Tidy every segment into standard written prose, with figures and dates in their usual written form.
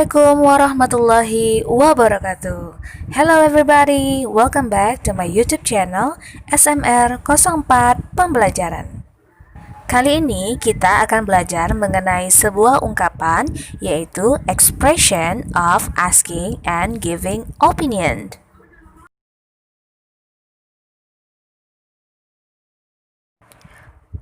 Assalamualaikum warahmatullahi wabarakatuh. Hello everybody, welcome back to my YouTube channel SMR04 Pembelajaran. Kali ini kita akan belajar mengenai sebuah ungkapan yaitu expression of asking and giving opinion.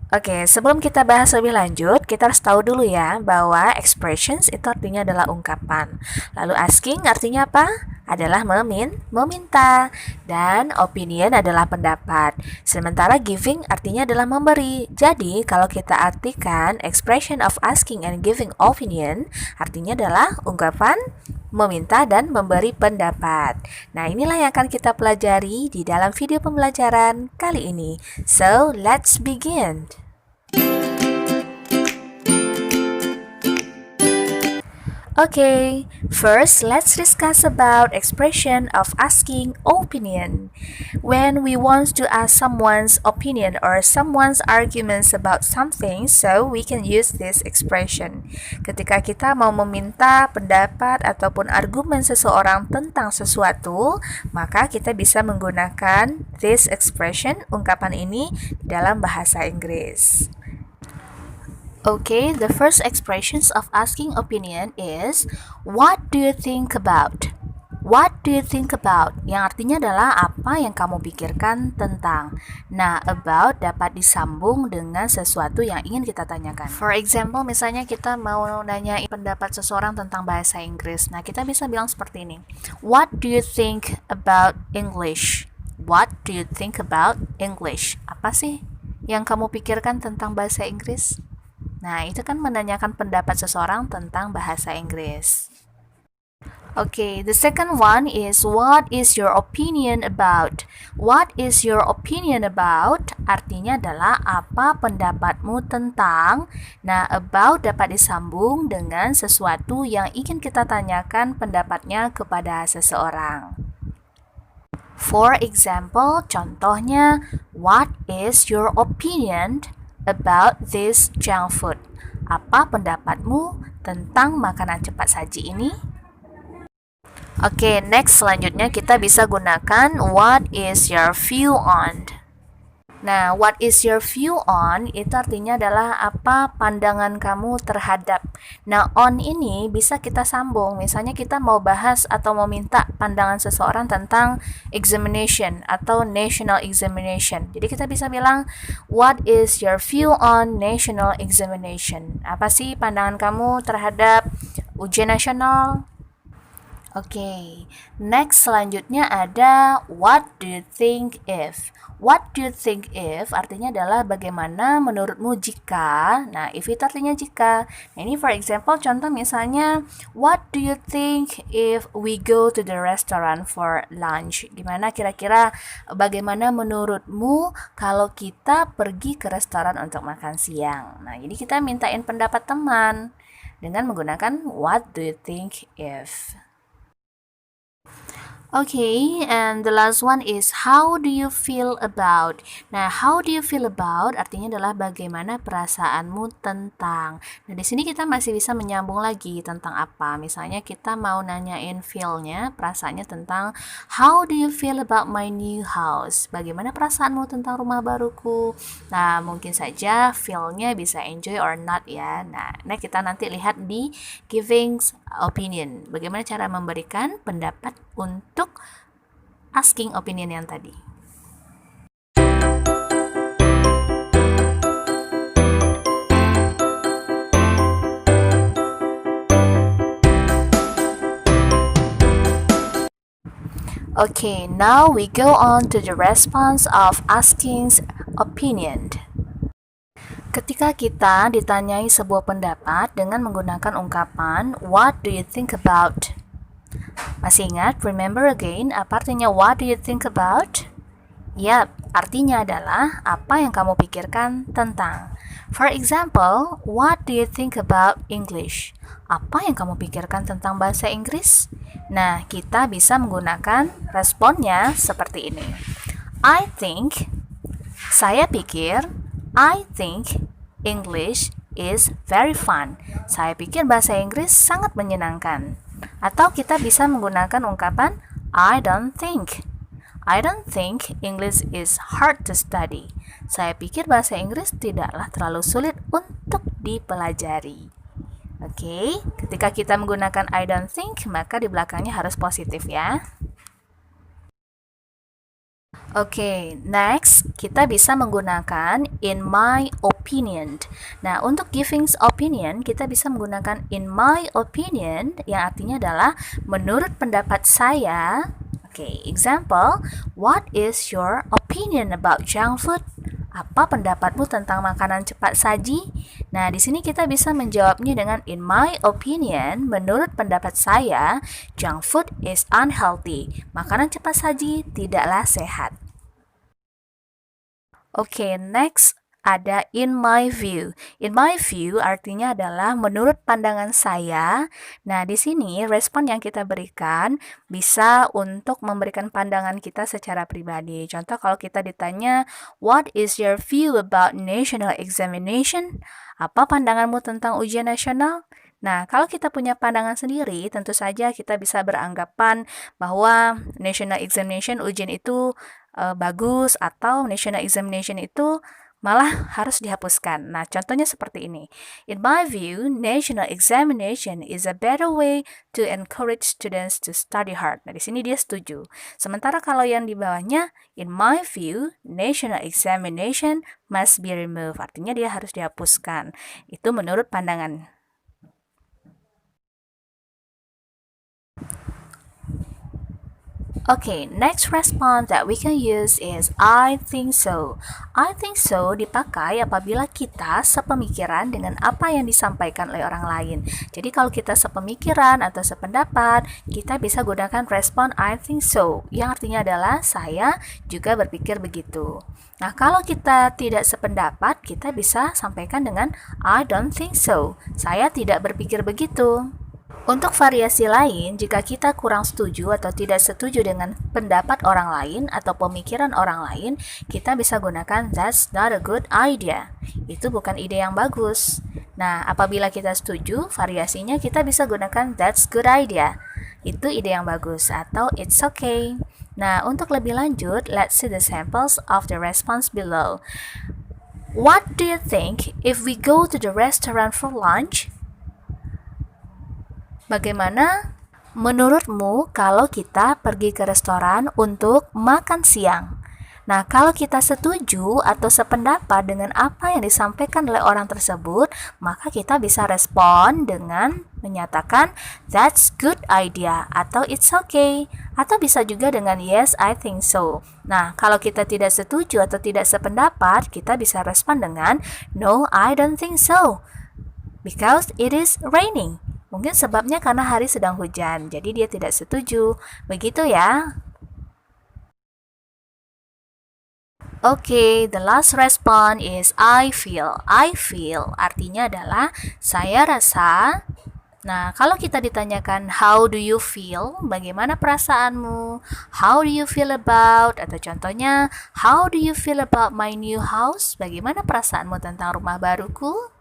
Oke, sebelum kita bahas lebih lanjut, kita harus tahu dulu ya bahwa expressions itu artinya adalah ungkapan. Lalu asking artinya apa? Adalah meminta. Dan opinion adalah pendapat. Sementara giving artinya adalah memberi. Jadi, kalau kita artikan expression of asking and giving opinion, artinya adalah ungkapan meminta dan memberi pendapat. Nah, inilah yang akan kita pelajari di dalam video pembelajaran kali ini. So, let's begin. Okay, first let's discuss about expression of asking opinion. When we want to ask someone's opinion or someone's arguments about something, so we can use this expression. Ketika kita mau meminta pendapat ataupun argumen seseorang tentang sesuatu, maka kita bisa menggunakan this expression, ungkapan ini dalam bahasa Inggris. Okay, the first expressions of asking opinion is what do you think about? What do you think about? Yang artinya adalah apa yang kamu pikirkan tentang. Nah, about dapat disambung dengan sesuatu yang ingin kita tanyakan. For example, misalnya kita mau nanya pendapat seseorang tentang bahasa Inggris. Nah, kita bisa bilang seperti ini. What do you think about English? What do you think about English? Apa sih yang kamu pikirkan tentang bahasa Inggris? Nah, itu kan menanyakan pendapat seseorang tentang bahasa Inggris. Okay, the second one is what is your opinion about? What is your opinion about? Artinya adalah apa pendapatmu tentang. Nah, about dapat disambung dengan sesuatu yang ingin kita tanyakan pendapatnya kepada seseorang. For example, contohnya, what is your opinion about this junk food? Apa pendapatmu tentang makanan cepat saji ini? Oke, next selanjutnya kita bisa gunakan what is your view on? Nah, what is your view on itu artinya adalah apa pandangan kamu terhadap. Nah, on ini bisa kita sambung. Misalnya kita mau bahas atau mau minta pandangan seseorang tentang examination atau national examination. Jadi kita bisa bilang, what is your view on national examination? Apa sih pandangan kamu terhadap ujian nasional? Oke, next selanjutnya ada what do you think if? What do you think if artinya adalah bagaimana menurutmu jika. Nah, if itu artinya jika. Nah, ini for example contoh misalnya what do you think if we go to the restaurant for lunch? Gimana kira-kira bagaimana menurutmu kalau kita pergi ke restoran untuk makan siang? Nah, jadi kita mintain pendapat teman dengan menggunakan what do you think if. Okay, and the last one is how do you feel about? Nah, how do you feel about artinya adalah bagaimana perasaanmu tentang. Nah, di sini kita masih bisa menyambung lagi tentang apa. Misalnya kita mau nanyain feel-nya, perasaannya tentang how do you feel about my new house? Bagaimana perasaanmu tentang rumah baruku? Nah, mungkin saja feel-nya bisa enjoy or not ya. Nah, kita nanti lihat di giving opinion. Bagaimana cara memberikan pendapat untuk asking opinion yang tadi. Okay, now we go on to the response of asking's opinion. Ketika kita ditanyai sebuah pendapat dengan menggunakan ungkapan what do you think about? Masih ingat? Remember again, apa artinya what do you think about? Yap, artinya adalah apa yang kamu pikirkan tentang. For example, what do you think about English? Apa yang kamu pikirkan tentang bahasa Inggris? Nah, kita bisa menggunakan responnya seperti ini. Saya pikir, I think English is very fun. Saya pikir bahasa Inggris sangat menyenangkan. Atau kita bisa menggunakan ungkapan I don't think. I don't think English is hard to study. Saya pikir bahasa Inggris tidaklah terlalu sulit untuk dipelajari. Oke, ketika kita menggunakan I don't think, maka di belakangnya harus positif ya. Oke, next kita bisa menggunakan in my opinion. Nah, untuk giving opinion kita bisa menggunakan in my opinion yang artinya adalah menurut pendapat saya. Oke, example, what is your opinion about junk food? Apa pendapatmu tentang makanan cepat saji? Nah, di sini kita bisa menjawabnya dengan in my opinion, menurut pendapat saya, junk food is unhealthy. Makanan cepat saji tidaklah sehat. Oke, next ada in my view. In my view artinya adalah menurut pandangan saya. Nah, di sini respon yang kita berikan bisa untuk memberikan pandangan kita secara pribadi. Contoh kalau kita ditanya, what is your view about national examination? Apa pandanganmu tentang ujian nasional? Nah, kalau kita punya pandangan sendiri, tentu saja kita bisa beranggapan bahwa national examination ujian itu bagus atau national examination itu malah harus dihapuskan. Nah, contohnya seperti ini. In my view, national examination is a better way to encourage students to study hard. Nah, di sini dia setuju. Sementara kalau yang di bawahnya, in my view, national examination must be removed. Artinya dia harus dihapuskan. Itu menurut pandangan. Okay, next response that we can use is I think so. I think so dipakai apabila kita sepemikiran dengan apa yang disampaikan oleh orang lain. Jadi kalau kita sepemikiran atau sependapat, kita bisa gunakan respon I think so, yang artinya adalah saya juga berpikir begitu. Nah, kalau kita tidak sependapat, kita bisa sampaikan dengan I don't think so. Saya tidak berpikir begitu. Untuk variasi lain, jika kita kurang setuju atau tidak setuju dengan pendapat orang lain atau pemikiran orang lain, kita bisa gunakan that's not a good idea. Itu bukan ide yang bagus. Nah, apabila kita setuju, variasinya kita bisa gunakan that's good idea. Itu ide yang bagus atau it's okay. Nah, untuk lebih lanjut, let's see the samples of the response below. What do you think if we go to the restaurant for lunch? Bagaimana menurutmu kalau kita pergi ke restoran untuk makan siang? Nah, kalau kita setuju atau sependapat dengan apa yang disampaikan oleh orang tersebut, maka kita bisa respon dengan menyatakan that's good idea atau it's okay, atau bisa juga dengan yes, I think so. Nah, kalau kita tidak setuju atau tidak sependapat, kita bisa respon dengan no, I don't think so, because it is raining. Mungkin sebabnya karena hari sedang hujan, jadi dia tidak setuju. Begitu ya. Okay, the last response is I feel. I feel artinya adalah saya rasa. Nah, kalau kita ditanyakan how do you feel, bagaimana perasaanmu? How do you feel about? Atau contohnya, how do you feel about my new house? Bagaimana perasaanmu tentang rumah baruku?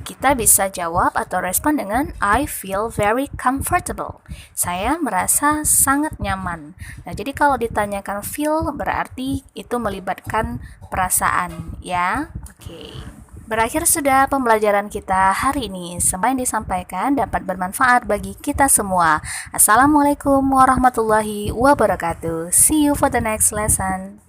Kita bisa jawab atau respon dengan I feel very comfortable. Saya merasa sangat nyaman. Nah, jadi kalau ditanyakan feel berarti itu melibatkan perasaan, ya. Oke. Berakhir sudah pembelajaran kita hari ini. Semua yang disampaikan dapat bermanfaat bagi kita semua. Assalamualaikum warahmatullahi wabarakatuh. See you for the next lesson.